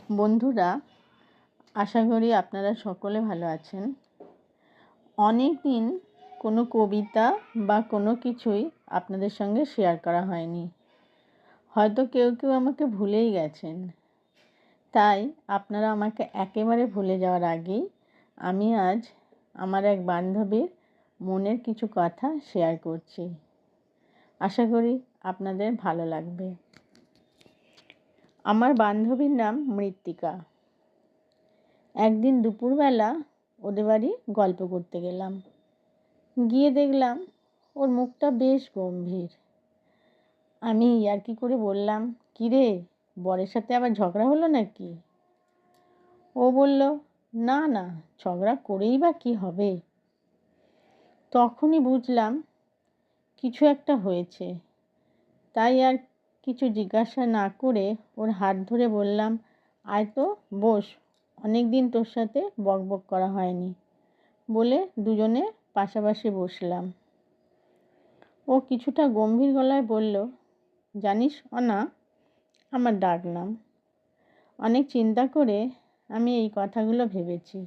বন্ধুরা, আশা করি আপনারা সকলে ভালো আছেন। অনেক দিন কোনো কবিতা বা কোনো কিছুই আপনাদের সঙ্গে শেয়ার করা হয়নি। হয়তো কেউ কেউ আমাকে ভুলেই গেছেন। তাই আপনারা আমাকে একেবারে ভুলে যাওয়ার আগেই আমি আজ আমার এক বান্ধবীর মনের কিছু কথা শেয়ার করছি। আশা করি আপনাদের ভালো লাগবে। আমার বান্ধবীর নাম মৃত্তিকা। একদিন দুপুরবেলা ওদের বাড়ি গল্প করতে গেলাম। গিয়ে দেখলাম ওর মুখটা বেশ গম্ভীর। আমি ইয়ার্কি করে বললাম, কিরে, বরের সাথে আবার ঝগড়া হলো নাকি? ও বলল, না না, ঝগড়া করেই বা কী হবে। তখনই বুঝলাম কিছু একটা হয়েছে। তাই আর কিছু জিজ্ঞাসা না করে ওর হাত ধরে বললাম, আয় তো, বস, অনেক দিন তোর সাথে বকবক করা হয়নি। বলে দুজনে পাশাপাশি বসলাম। ও কিছুটা গম্ভীর গলায় বলল, জানিস অনা, আমার ডাক নাম। অনেক চিন্তা করে আমি এই কথাগুলো ভেবেছি।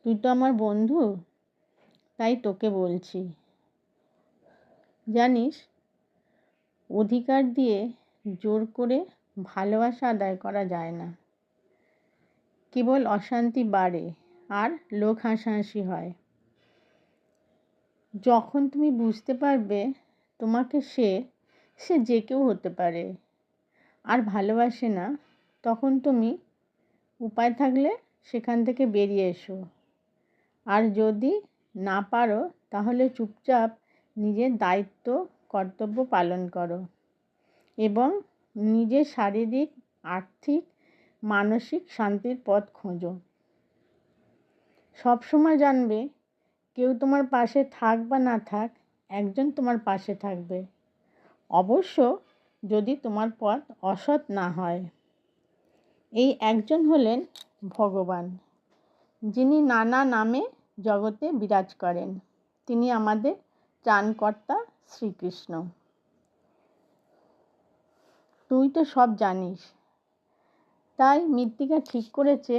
তুই তো আমার বন্ধু, তাই তোকে বলছি। জানিস, অধিকার দিয়ে জোর করে ভালোবাসা আদায় করা যায় না। কেবল অশান্তি বাড়ে আর লোক হাসাহাসি হয়। যখন তুমি বুঝতে পারবে তোমাকে সে যে কেউ হতে পারে আর ভালোবাসে না, তখন তুমি উপায় থাকলে সেখান থেকে বেরিয়ে এসো। আর যদি না পারো তাহলে চুপচাপ নিজের দায়িত্ব কর্তব্য পালন করো এবং নিজের শারীরিক, আর্থিক, মানসিক শান্তির পথ খোঁজো। সবসময় জানবে, কেউ তোমার পাশে থাক বা না থাক, একজন তোমার পাশে থাকবে। অবশ্য যদি তোমার পথ অসৎ না হয়। এই একজন হলেন ভগবান, যিনি নানা নামে জগতে বিরাজ করেন। তিনি আমাদের ত্রাণকর্তা শ্রীকৃষ্ণ। তুই তো সব জানিস। তাই মৃত্তিকা ঠিক করেছে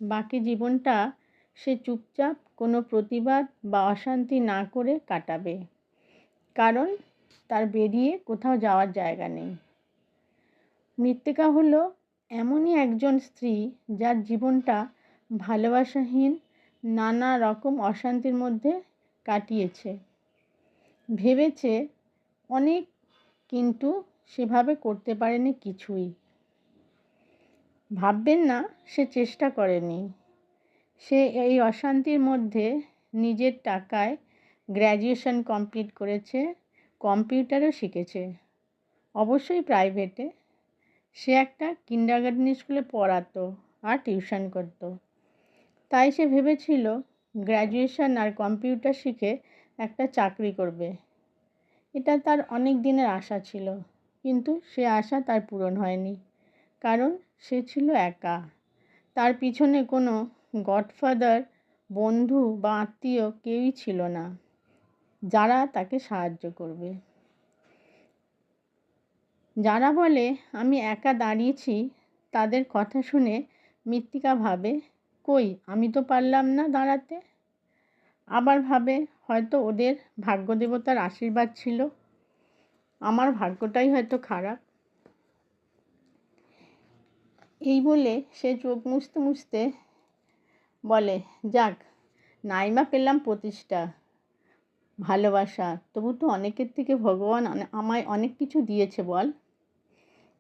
বাকি জীবনটা সে চুপচাপ কোনো প্রতিবাদ বা অশান্তি না করে কাটাবে। কারণ তার বেরিয়ে কোথাও যাওয়ার জায়গা নেই। মৃত্তিকা হলো এমনই একজন স্ত্রী যার জীবনটা ভালোবাসাহীন নানা রকম অশান্তির মধ্যে কাটিয়েছে। ভেবেছে অনেক, কিন্তু সেভাবে করতে পারেনি কিছুই। ভাববেন না সে চেষ্টা করেনি। সে এই অশান্তির মধ্যে নিজের টাকায় গ্র্যাজুয়েশন কমপ্লিট করেছে, কম্পিউটারও শিখেছে, অবশ্যই প্রাইভেটে। সে একটা কিন্ডারগার্টেন স্কুলে পড়াতো আর টিউশন করতো। তাই সে ভেবেছিল গ্র্যাজুয়েশন আর কম্পিউটার শিখে একটা চাকরি করবে। এটা তার অনেক দিনের আশা ছিল, কিন্তু সে আশা তার পূরণ হয়নি। কারণ সে ছিল একা। তার পিছনে কোনো গডফাদার, বন্ধু বা আত্মীয় কেউই ছিল না যারা তাকে সাহায্য করবে। যারা বলে আমি একা দাঁড়িয়েছি, তাদের কথা শুনে মৃত্তিকা ভাবে, কই, আমি তো পারলাম না দাঁড়াতে। আবার ভাবে, হয়তো ওদের ভাগ্যদেবতার আশীর্বাদ ছিল, আমার ভাগ্যটাই হয়তো খারাপ। এই বলে সে চোখ মুছতে মুছতে বলে, যাক, নাইমা পেলাম প্রতিষ্ঠা, ভালোবাসা, তবু তো অনেকের থেকে ভগবান আমায় অনেক কিছু দিয়েছে বল।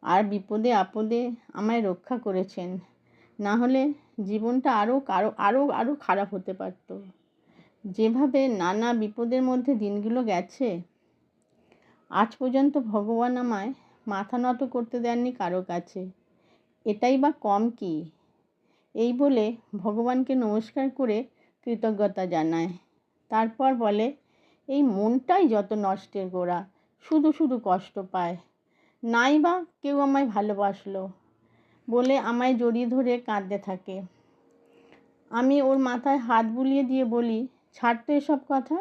আর বিপদে আপদে আমায় রক্ষা করেছেন, না হলে জীবনটা আরও খারাপ হতে পারত। যেভাবে নানা বিপদের মধ্যে দিনগুলো গেছে, আজ পর্যন্ত ভগবান আমায় মাথা নত করতে দেননি কারো কাছে। এটাই বা কম কি? এই বলে ভগবানকে নমস্কার করে কৃতজ্ঞতা জানায়। তারপর বলে, এই মনটাই যত নষ্টের গোড়া, শুধু শুধু কষ্ট পায়। নাই বা কেউ আমায় ভালোবাসলো বলে আমায় জড়িয়ে ধরে কাঁদতে থাকে। আমি ওর মাথায় হাত বুলিয়ে দিয়ে বলি, ছাড় তো এসব কথা।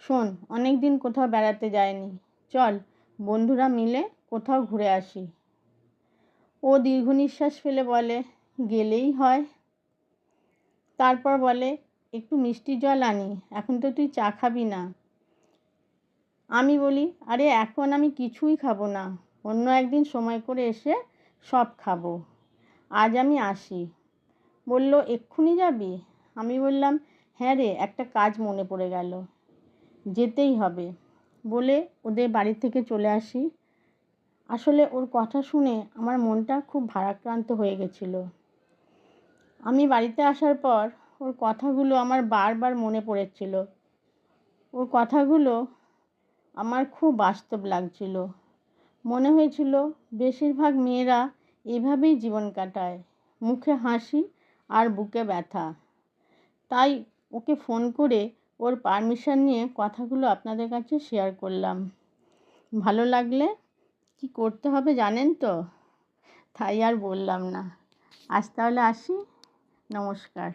শোন, অনেক দিন কোথাও বেড়াতে যায়নি, চল বন্ধুরা মিলে কোথাও ঘুরে আসি। ও দীর্ঘ নিঃশ্বাস ফেলে বলে, গেলেই হয়। তারপর বলে, একটু মিষ্টি জল আনি, এখন তো তুই চা খাবি না। আমি বলি, আরে এখন আমি কিছুই খাবো না, অন্য একদিন সময় করে এসে সব খাবো, আজ আমি আসি। বলল, এক্ষুনি যাবি? আমি বললাম, হ্যাঁ রে, একটা কাজ মনে পড়ে গেল, যেতেই হবে। বলে ওদের বাড়ি থেকে চলে আসি। আসলে ওর কথা শুনে আমার মনটা খুব ভারাক্রান্ত হয়ে গেছিল। আমি বাড়িতে আসার পর ওর কথাগুলো আমার বারবার মনে পড়েছিল। ওর কথাগুলো আমার খুব বাস্তব লাগছিল। মনে হয়েছিল বেশিরভাগ মেয়েরা এভাবেই জীবন কাটায়, মুখে হাসি আর বুকে ব্যথা। তাই ওকে ফোন করে ওর পারমিশন নিয়ে কথাগুলো আপনাদের কাছে শেয়ার করলাম। ভালো লাগলে কি করতে হবে জানেন তো, তাই আর বললাম না। আজ তাহলে আসি, নমস্কার।